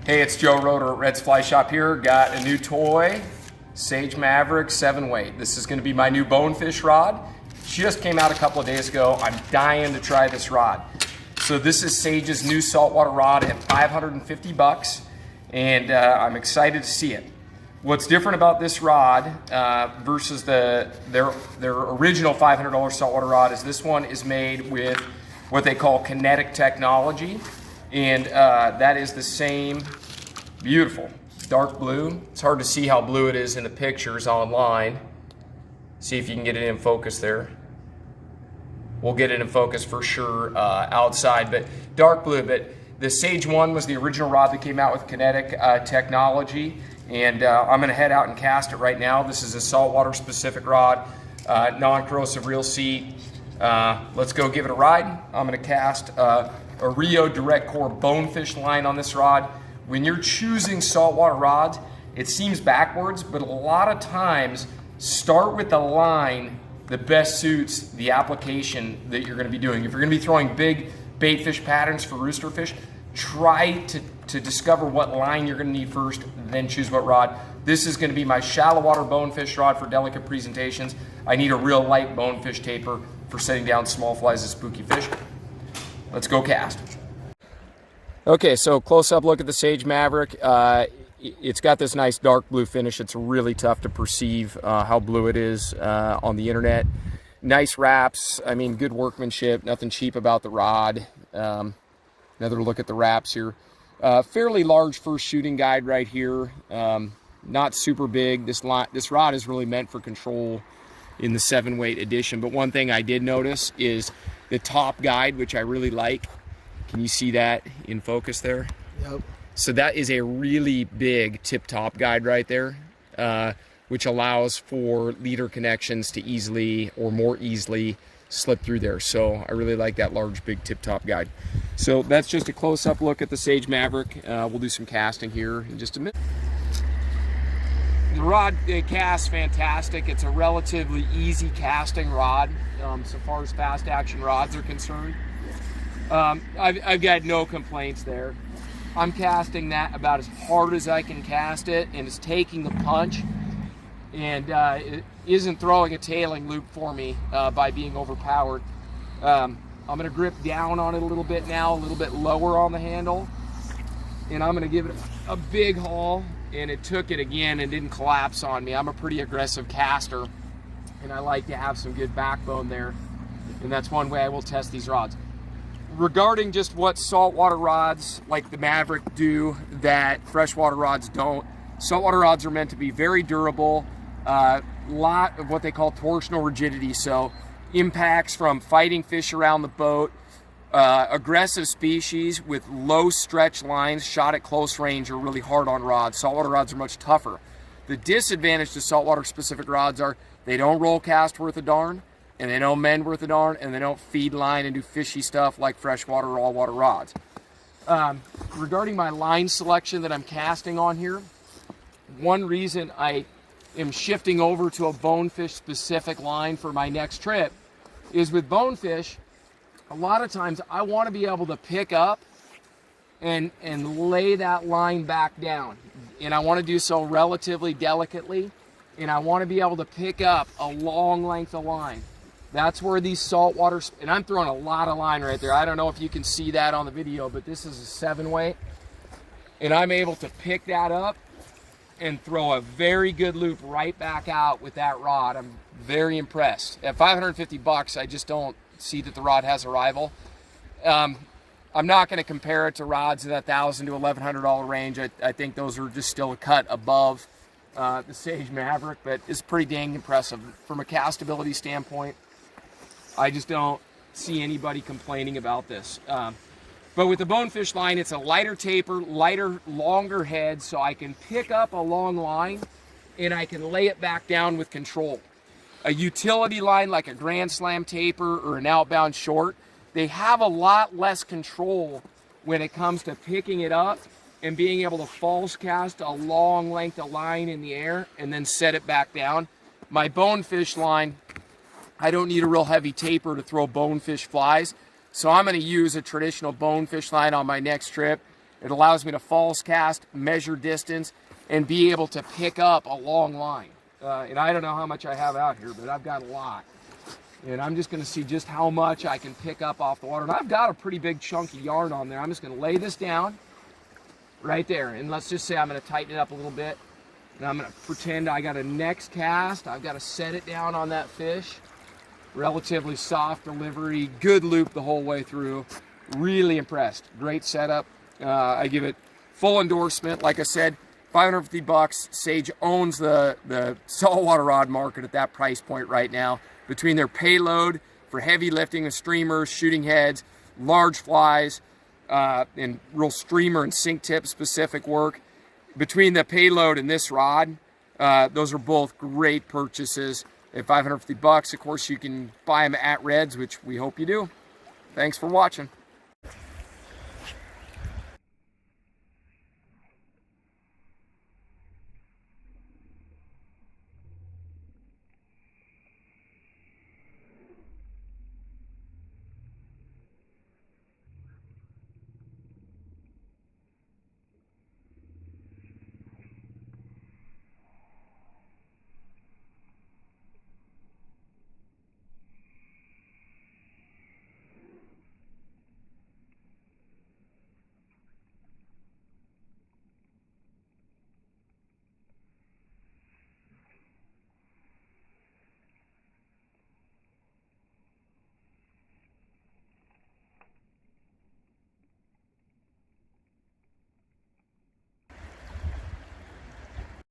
Hey, it's Joe Roeder at Red's Fly Shop here. Got a new toy, Sage Maverick 7-weight. This is gonna be my new bonefish rod. Just came out a couple of days ago. I'm dying to try this rod. So this is Sage's new saltwater rod at 550 bucks, and I'm excited to see it. What's different about this rod versus their original $500 saltwater rod is this one is made with what they call kinetic technology. And that is the same beautiful dark blue. It's hard to see how blue it is in the pictures online. See if you can get it in focus there. We'll get it in focus for sure outside, but dark blue. But the Sage 1 was the original rod that came out with kinetic technology. And I'm gonna head out and cast it right now. This is a saltwater specific rod, non-corrosive reel seat. Let's go give it a ride. I'm gonna cast a Rio direct core bonefish line on this rod. When you're choosing saltwater rods, it seems backwards, but a lot of times start with the line that best suits the application that you're gonna be doing. If you're gonna be throwing big bait fish patterns for rooster fish, try to discover what line you're gonna need first, then choose what rod. This is gonna be my shallow water bonefish rod for delicate presentations. I need a real light bonefish taper for setting down small flies and spooky fish. Let's go cast. Okay, so close-up look at the Sage Maverick. It's got this nice dark blue finish. It's really tough to perceive how blue it is on the internet. Nice wraps. I mean, good workmanship. Nothing cheap about the rod. Another look at the wraps here. Fairly large first shooting guide right here. Not super big. This rod is really meant for control in the 7-weight edition. But one thing I did notice is the top guide, which I really like. Can you see that in focus there? Yep. So that is a really big tip top guide right there, which allows for leader connections to easily or more easily slip through there. So I really like that large big tip top guide. So that's just a close-up look at the Sage Maverick. We'll do some casting here in just a minute. The rod casts fantastic. It's a relatively easy casting rod so far as fast action rods are concerned. I've got no complaints there. I'm casting that about as hard as I can cast it, and it's taking the punch, and it isn't throwing a tailing loop for me by being overpowered. I'm going to grip down on it a little bit now, a little bit lower on the handle, and I'm going to give it a big haul. And it took it again and didn't collapse on me. I'm a pretty aggressive caster, and I like to have some good backbone there. And that's one way I will test these rods. Regarding just what saltwater rods like the Maverick do that freshwater rods don't, saltwater rods are meant to be very durable, lot of what they call torsional rigidity. So impacts from fighting fish around the boat, aggressive species with low stretch lines shot at close range are really hard on rods. Saltwater rods are much tougher. The disadvantage to saltwater specific rods are they don't roll cast worth a darn, and they don't mend worth a darn, and they don't feed line and do fishy stuff like freshwater or all water rods. Regarding my line selection that I'm casting on here, one reason I am shifting over to a bonefish specific line for my next trip is with bonefish, a lot of times I want to be able to pick up and lay that line back down. And I want to do so relatively delicately. And I want to be able to pick up a long length of line. That's where these saltwater, and I'm throwing a lot of line right there. I don't know if you can see that on the video, but this is a 7-weight. And I'm able to pick that up and throw a very good loop right back out with that rod. I'm very impressed. At 550 bucks, I just don't see that the rod has a rival. I'm not going to compare it to rods in that $1,000 to $1,100 range. I think those are just still a cut above the Sage Maverick, but it's pretty dang impressive. From a castability standpoint, I just don't see anybody complaining about this. But with the bonefish line, it's a lighter taper, longer head, so I can pick up a long line and I can lay it back down with control. A utility line like a Grand Slam taper or an outbound short, they have a lot less control when it comes to picking it up and being able to false cast a long length of line in the air and then set it back down. My bonefish line, I don't need a real heavy taper to throw bonefish flies. So I'm going to use a traditional bonefish line on my next trip It allows me to false cast, measure distance, and be able to pick up a long line. And I don't know how much I have out here, but I've got a lot. And I'm just going to see just how much I can pick up off the water. And I've got a pretty big chunky yarn on there. I'm just going to lay this down right there. And let's just say I'm going to tighten it up a little bit. And I'm going to pretend I got a next cast. I've got to set it down on that fish. Relatively soft delivery, good loop the whole way through. Really impressed. Great setup. I give it full endorsement. Like I said, $550. Sage owns the saltwater rod market at that price point right now. Between their payload for heavy lifting of streamers, shooting heads, large flies, and real streamer and sink tip specific work. Between the payload and this rod, those are both great purchases at $550. Of course, you can buy them at Red's, which we hope you do. Thanks for watching.